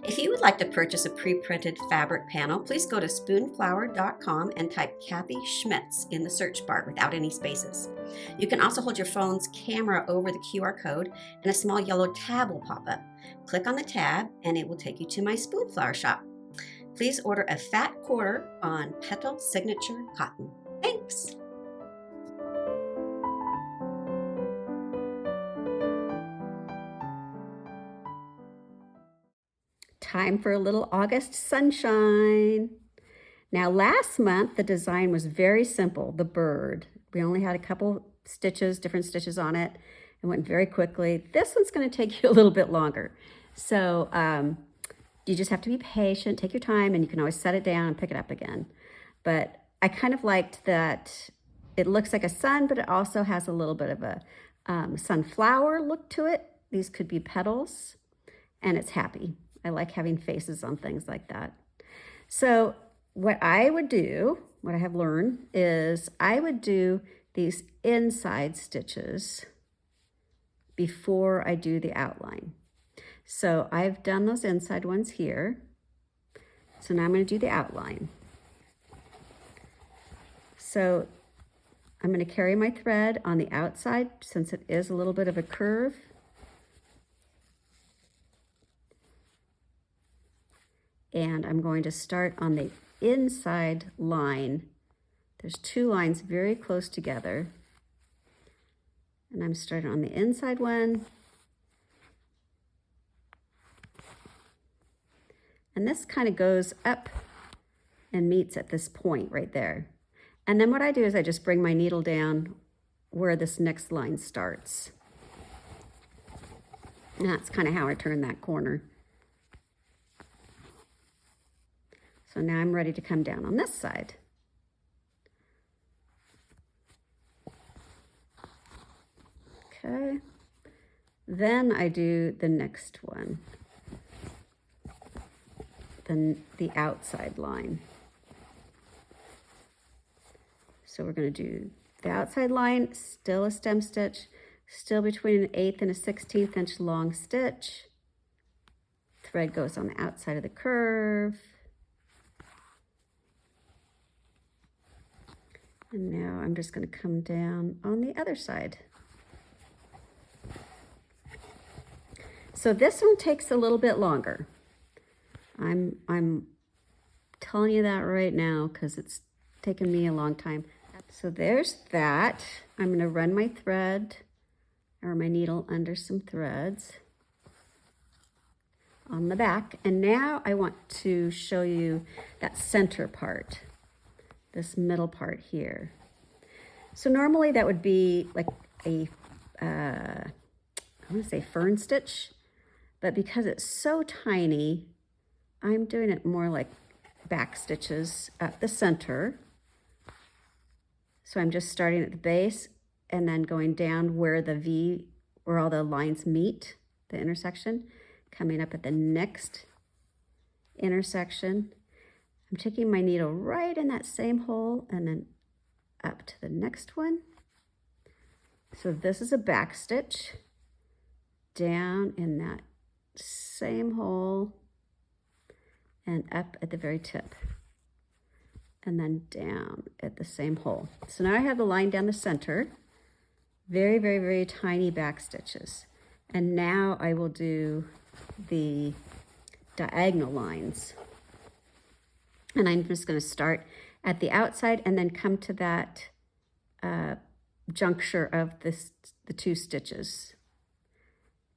If you would like to purchase a pre-printed fabric panel, please go to spoonflower.com and type Kathy Schmitz in the search bar without any spaces. You can also hold your phone's camera over the QR code and a small yellow tab will pop up. Click on the tab and it will take you to my Spoonflower shop. Please order a fat quarter on Petal Signature Cotton. Thanks! Time for a little August sunshine. Now last month the design was very simple, the bird. We only had a couple stitches, different stitches on it. It went very quickly. This one's going to take you a little bit longer. So you just have to be patient, take your time, and you can always set it down and pick it up again. But I kind of liked that it looks like a sun, but it also has a little bit of a sunflower look to it. These could be petals, and it's happy. I like having faces on things like that. So what I would do, what I have learned, is I would do these inside stitches before I do the outline. So I've done those inside ones here. So now I'm going to do the outline. So I'm going to carry my thread on the outside since it is a little bit of a curve. And I'm going to start on the inside line. There's two lines very close together. And I'm starting on the inside one. And this kind of goes up and meets at this point right there. And then what I do is I just bring my needle down where this next line starts. And that's kind of how I turn that corner. So now I'm ready to come down on this side. Okay. Then I do the next one. Then the outside line. So we're going to do the outside line, still a stem stitch, still between an 1/8 and a 1/16 inch long stitch. Thread goes on the outside of the curve. And now I'm just going to come down on the other side. So this one takes a little bit longer. I'm telling you that right now because it's taken me a long time. So there's that. I'm going to run my thread or my needle under some threads on the back. And now I want to show you that center part, this middle part here. So normally that would be like a, I want to say fern stitch, but because it's so tiny, I'm doing it more like back stitches at the center. So I'm just starting at the base and then going down where the V, where all the lines meet, the intersection, coming up at the next intersection. I'm taking my needle right in that same hole and then up to the next one. So this is a back stitch down in that same hole and up at the very tip and then down at the same hole. So now I have the line down the center, very, very, very tiny back stitches. And now I will do the diagonal lines. And I'm just going to start at the outside and then come to that juncture of the two stitches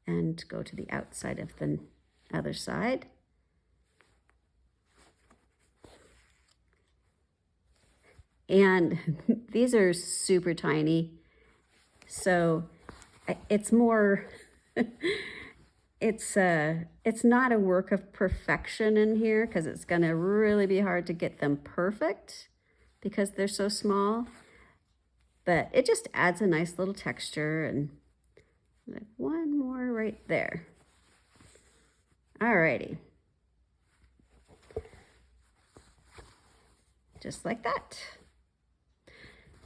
and go to the outside of the other side. And these are super tiny, so it's more, it's not a work of perfection in here because it's going to really be hard to get them perfect because they're so small, but it just adds a nice little texture. And like one more right there. Alrighty. Just like that.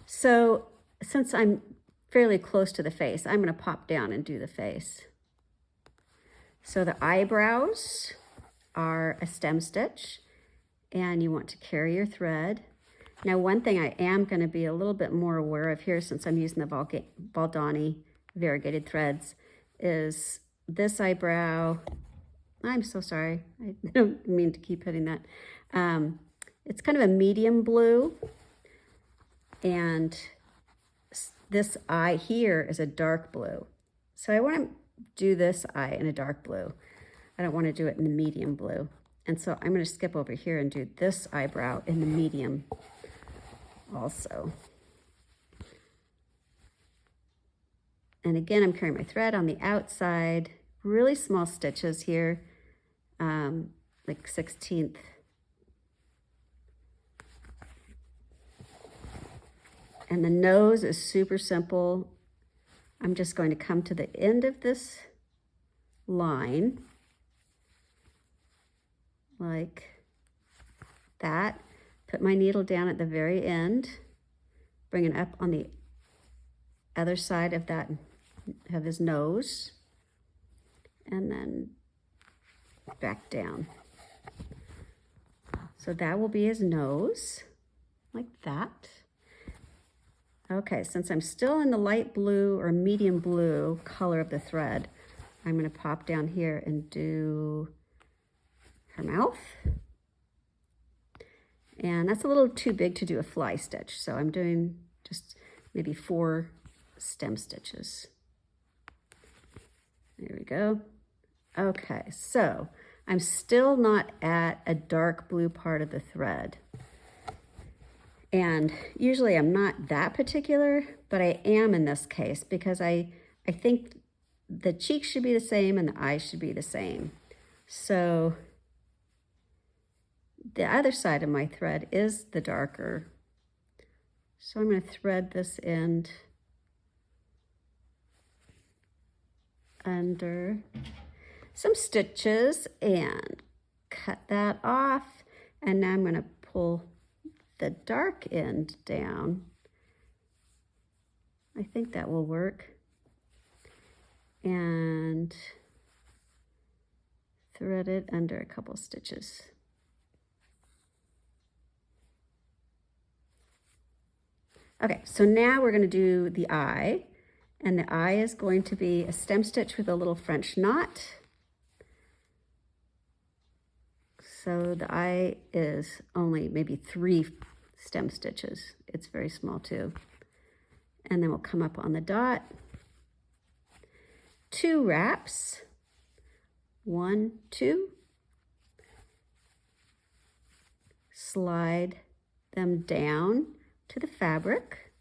So since I'm fairly close to the face, I'm going to pop down and do the face. So the eyebrows, are a stem stitch, and you want to carry your thread. Now, one thing I am going to be a little bit more aware of here, since I'm using the Baldani variegated threads, is this eyebrow. I'm so sorry. I don't mean to keep hitting that. It's kind of a medium blue, and this eye here is a dark blue. So I want to do this eye in a dark blue. I don't want to do it in the medium blue. And so I'm going to skip over here and do this eyebrow in the medium also. And again, I'm carrying my thread on the outside, really small stitches here, like 1/16. And the nose is super simple. I'm just going to come to the end of this line like that. Put my needle down at the very end, bring it up on the other side of that, of his nose, and then back down. So that will be his nose, like that. Okay, since I'm still in the light blue or medium blue color of the thread, I'm going to pop down here and do her mouth. And that's a little too big to do a fly stitch, so I'm doing just maybe 4 stem stitches. There we go. Okay, so I'm still not at a dark blue part of the thread. And usually I'm not that particular, but I am in this case because I think the cheeks should be the same and the eyes should be the same. So the other side of my thread is the darker. So I'm going to thread this end under some stitches and cut that off. And now I'm going to pull the dark end down. I think that will work. And thread it under a couple stitches. Okay, so now we're going to do the eye, and the eye is going to be a stem stitch with a little French knot. So the eye is only maybe 3 stem stitches. It's very small too. And then we'll come up on the dot, 2 wraps, 1, 2, slide them down to the fabric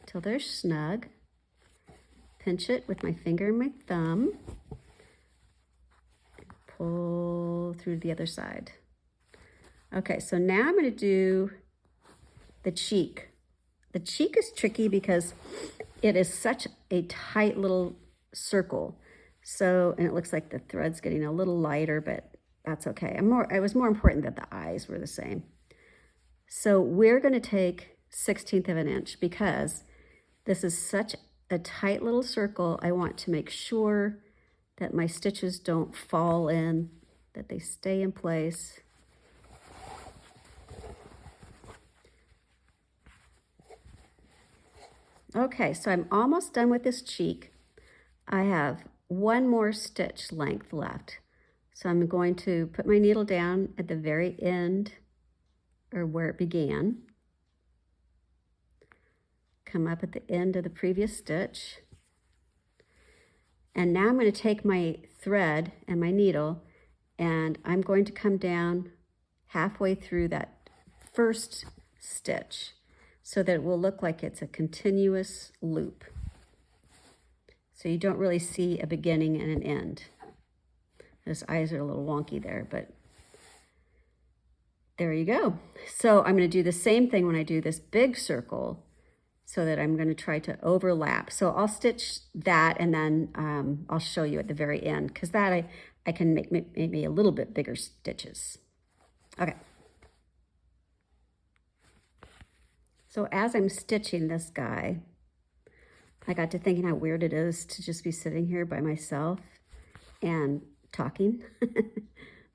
till they're snug. Pinch it with my finger and my thumb. Pull through the other side. Okay, so now I'm going to do the cheek. The cheek is tricky because it is such a tight little circle. So, and it looks like the thread's getting a little lighter, but that's okay. It was more important that the eyes were the same. So we're going to take 1/16 of an inch because this is such a tight little circle. I want to make sure that my stitches don't fall in, that they stay in place. Okay, so I'm almost done with this cheek. I have 1 more stitch length left. So I'm going to put my needle down at the very end, or where it began. Come up at the end of the previous stitch. And now I'm going to take my thread and my needle, and I'm going to come down halfway through that first stitch so that it will look like it's a continuous loop. So you don't really see a beginning and an end. Those eyes are a little wonky there, but there you go. So I'm going to do the same thing when I do this big circle, so that I'm going to try to overlap. So I'll stitch that, and then I'll show you at the very end, because that I can make maybe a little bit bigger stitches. Okay. So as I'm stitching this guy, I got to thinking how weird it is to just be sitting here by myself and talking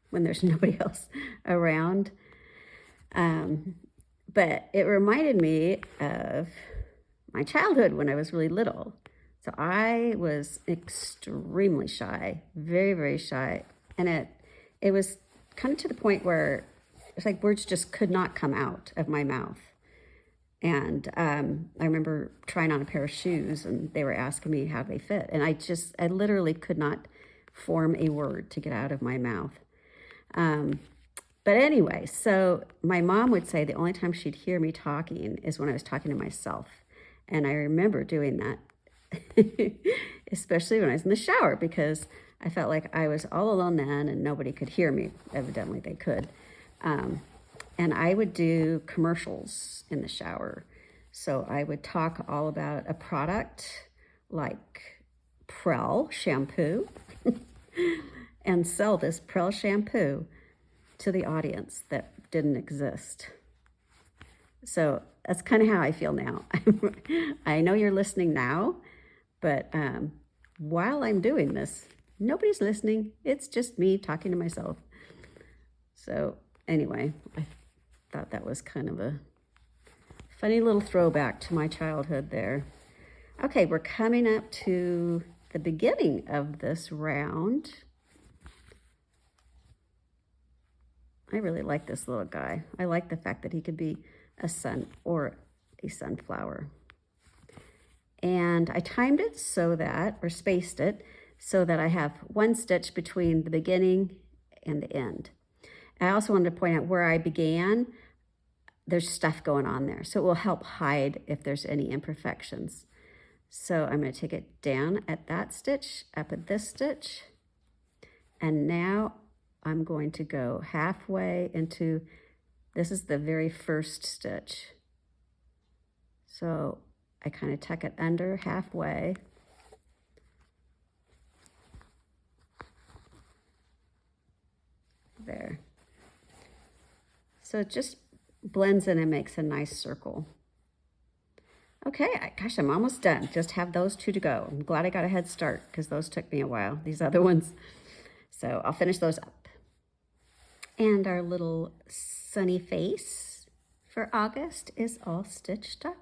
when there's nobody else around. But it reminded me of my childhood when I was really little. So I was extremely shy, very, very shy. And it was kind of to the point where it's like words just could not come out of my mouth. And I remember trying on a pair of shoes and they were asking me how they fit. And I literally could not form a word to get out of my mouth. But anyway, so my mom would say the only time she'd hear me talking is when I was talking to myself. And I remember doing that, especially when I was in the shower, because I felt like I was all alone then and nobody could hear me. Evidently they could. And I would do commercials in the shower. So I would talk all about a product like Prel shampoo and sell this Prel shampoo to the audience that didn't exist. So that's kind of how I feel now. I know you're listening now, but while I'm doing this, nobody's listening. It's just me talking to myself. So anyway, I thought that was kind of a funny little throwback to my childhood there. Okay, we're coming up to the beginning of this round. I really like this little guy. I like the fact that he could be a sun or a sunflower. And I timed it so that, or spaced it, so that I have one stitch between the beginning and the end. I also wanted to point out where I began, there's stuff going on there. So it will help hide if there's any imperfections. So I'm going to take it down at that stitch, up at this stitch, and now I'm going to go halfway into, this is the very first stitch. So I kind of tuck it under halfway. There. So it just blends in and makes a nice circle. Okay, gosh, I'm almost done. Just have those two to go. I'm glad I got a head start because those took me a while, these other ones. So I'll finish those up. And our little sunny face for August is all stitched up.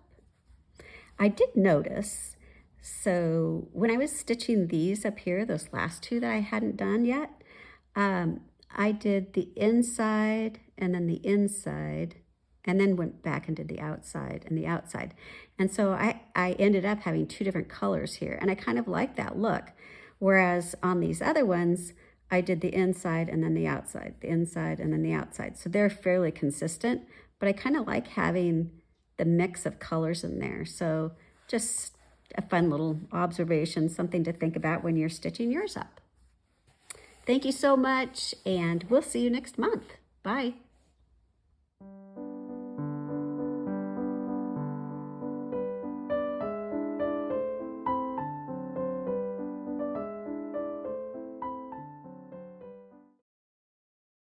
I did notice, so when I was stitching these up here, those last two that I hadn't done yet, I did the inside and then the inside, and then went back and did the outside and the outside. And so I ended up having two different colors here, and I kind of like that look. Whereas on these other ones, I did the inside and then the outside, the inside and then the outside. So they're fairly consistent, but I kind of like having the mix of colors in there. So just a fun little observation, something to think about when you're stitching yours up. Thank you so much, and we'll see you next month. Bye.